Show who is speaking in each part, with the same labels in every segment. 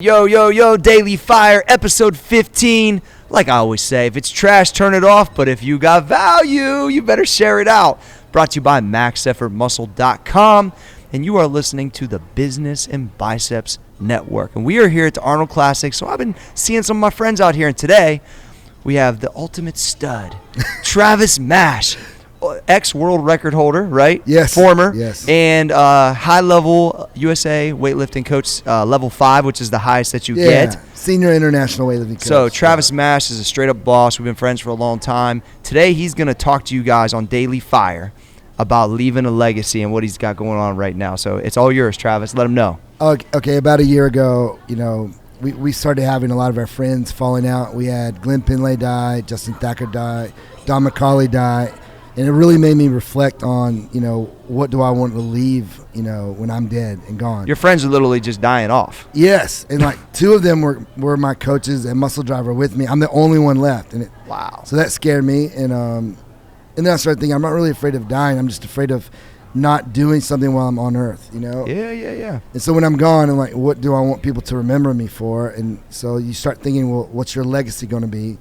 Speaker 1: Yo, Daily Fire, episode 15. Like I always say, if it's trash, turn it off. But if you got value, you better share it out. Brought to you by MaxEffortMuscle.com. And you are listening to the Business and Biceps Network. And we are here at the Arnold Classic. So I've been seeing some of my friends out here. And today, we have the ultimate stud, Travis Mash. Ex-world record holder, right?
Speaker 2: Yes.
Speaker 1: Former.
Speaker 2: Yes.
Speaker 1: And high-level USA weightlifting coach, level 5, which is the highest that you get.
Speaker 2: Senior international weightlifting coach.
Speaker 1: So Travis Mash is a straight-up boss. We've been friends for a long time. Today, he's going to talk to you guys on Daily Fire about leaving a legacy and what he's got going on right now. So it's all yours, Travis. Let him know.
Speaker 2: Okay, about a year ago, we started having a lot of our friends falling out. We had Glenn Pinlay die, Justin Thacker die, Don McCauley die. And it really made me reflect on, what do I want to leave, when I'm dead and gone.
Speaker 1: Your friends are literally just dying off.
Speaker 2: Yes. And two of them were my coaches and muscle driver with me. I'm the only one left.
Speaker 1: Wow.
Speaker 2: So that scared me. And then I started thinking, I'm not really afraid of dying. I'm just afraid of not doing something while I'm on earth,
Speaker 1: Yeah.
Speaker 2: And so when I'm gone, I'm like, what do I want people to remember me for? And so you start thinking, well, what's your legacy going to be?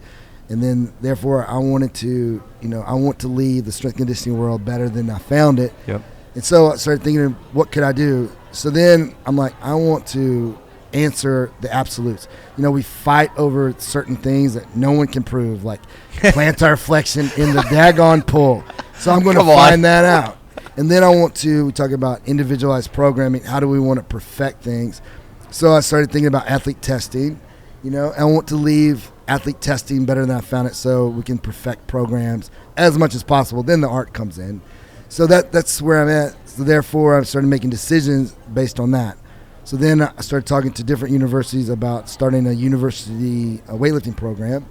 Speaker 2: And then, therefore, I want to leave the strength conditioning world better than I found it.
Speaker 1: Yep.
Speaker 2: And so I started thinking, what could I do? So then I'm like, I want to answer the absolutes. We fight over certain things that no one can prove, like plantar flexion in the daggone pull. So I'm going to find that out. And then we talk about individualized programming. How do we want to perfect things? So I started thinking about athlete testing. I want to leave athlete testing better than I found it, so we can perfect programs as much as possible. Then the art comes in. So that's where I'm at. So therefore, I started making decisions based on that. So then I started talking to different universities about starting a university weightlifting program.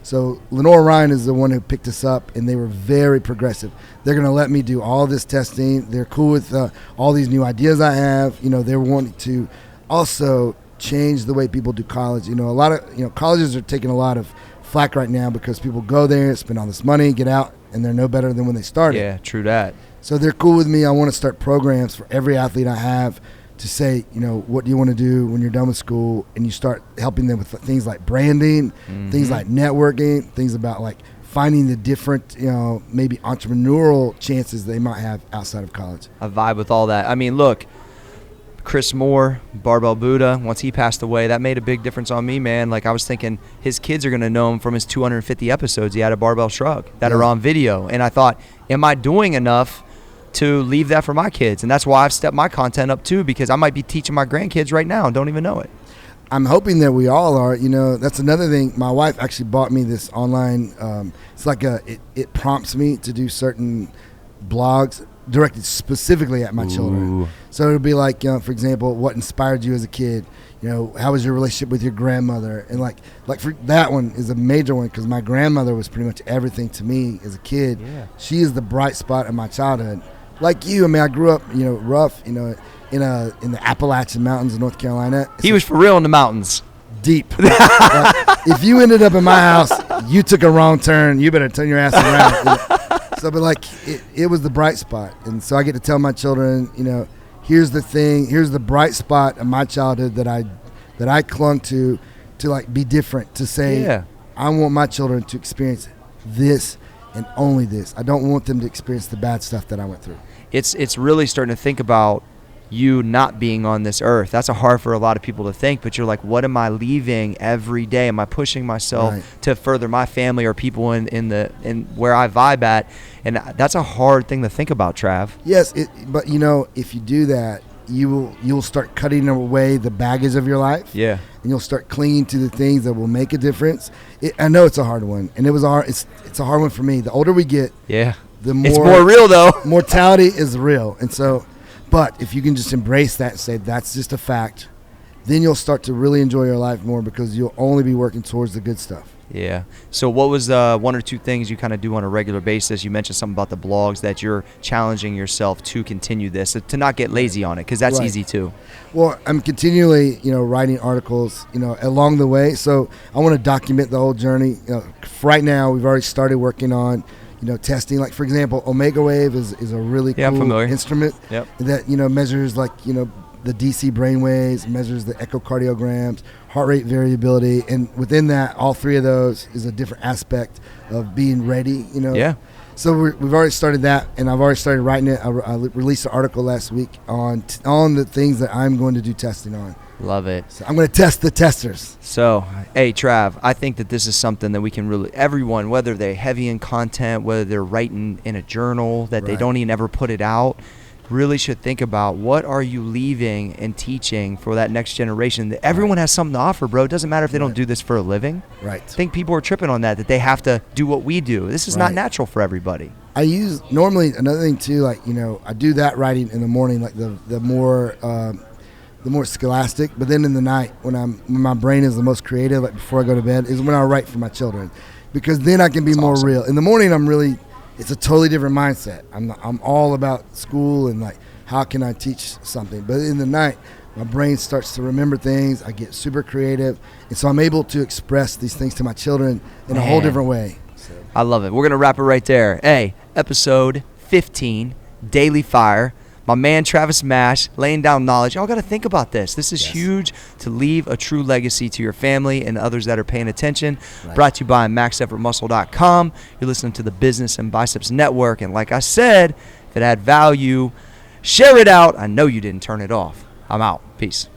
Speaker 2: So Lenore Ryan is the one who picked us up, and they were very progressive. They're going to let me do all this testing. They're cool with all these new ideas I have. They're wanting to also change the way people do college. A lot of colleges are taking a lot of flack right now because people go there, spend all this money, get out, and they're no better than when they started.
Speaker 1: Yeah, true that.
Speaker 2: So they're cool with me. I want to start programs for every athlete I have to say, what do you want to do when you're done with school? And you start helping them with things like branding, things like networking, things about finding the different, maybe entrepreneurial chances they might have outside of college.
Speaker 1: I vibe with all that. I mean, look, Chris Moore, Barbell Buddha, once he passed away, that made a big difference on me, man. I was thinking his kids are going to know him from his 250 episodes he had a Barbell Shrug that are on video. And I thought, am I doing enough to leave that for my kids? And that's why I've stepped my content up too, because I might be teaching my grandkids right now and don't even know it.
Speaker 2: I'm hoping that we all are. That's another thing. My wife actually bought me this online. It's it prompts me to do certain blogs directed specifically at my children. So it'll be for example, what inspired you as a kid? How was your relationship with your grandmother? And like for that one is a major one because my grandmother was pretty much everything to me as a kid. Yeah. She is the bright spot of my childhood. Like you, I grew up, rough, in the Appalachian Mountains of North Carolina.
Speaker 1: He was for real in the mountains.
Speaker 2: Deep. If you ended up in my house, you took a wrong turn. You better turn your ass around. So, but it was the bright spot, and so I get to tell my children, here's the bright spot of my childhood that I clung to be different, to say, I want my children to experience this and only this. I don't want them to experience the bad stuff that I went through.
Speaker 1: It's really starting to think about you not being on this earth. That's hard for a lot of people to think, but you're like, what am I leaving every day? Am I pushing myself to further my family or people in where I vibe at? And that's a hard thing to think about, Trav.
Speaker 2: Yes, but if you do that, you'll start cutting away the baggage of your life. Yeah. And you'll start clinging to the things that will make a difference. I know it's a hard one, and it's a hard one for me. The older we get, the more
Speaker 1: it's more real though.
Speaker 2: Mortality is real, and so. But if you can just embrace that and say that's just a fact, then you'll start to really enjoy your life more because you'll only be working towards the good stuff.
Speaker 1: Yeah. So what was one or two things you kind of do on a regular basis? You mentioned something about the blogs that you're challenging yourself to continue this, to not get lazy on it, because that's easy too.
Speaker 2: Well, I'm continually, writing articles, along the way. So I want to document the whole journey. Right now, we've already started working on testing. Like, for example, Omega Wave is a really cool instrument that, measures the DC brainwaves, measures the echocardiograms, heart rate variability, and within that, all three of those is a different aspect of being ready.
Speaker 1: Yeah.
Speaker 2: So we've already started that, and I've already started writing it. I released an article last week on the things that I'm going to do testing on.
Speaker 1: Love it.
Speaker 2: So I'm going to test the testers.
Speaker 1: So, hey, Trav, I think that this is something that we can really, everyone, whether they're heavy in content, whether they're writing in a journal that they don't even ever put it out, really should think about what are you leaving and teaching for that next generation. Everyone has something to offer, bro. It doesn't matter if they don't do this for a living.
Speaker 2: Right.
Speaker 1: I think people are tripping on that they have to do what we do. This is not natural for everybody.
Speaker 2: I use, normally, another thing too, like, I do that writing in the morning, like the more scholastic, but then in the night when my brain is the most creative, like before I go to bed, is when I write for my children, because then I can be more real. In the morning, it's a totally different mindset. I'm all about school and like how can I teach something, but in the night, my brain starts to remember things. I get super creative, and so I'm able to express these things to my children in a whole different way. So.
Speaker 1: I love it. We're gonna wrap it right there. Hey, episode 15, Daily Fire. My man Travis Mash laying down knowledge. Y'all got to think about this. This is huge to leave a true legacy to your family and others that are paying attention. Brought to you by MaxEffortMuscle.com. You're listening to the Business and Biceps Network. And like I said, if it had value, share it out. I know you didn't turn it off. I'm out. Peace.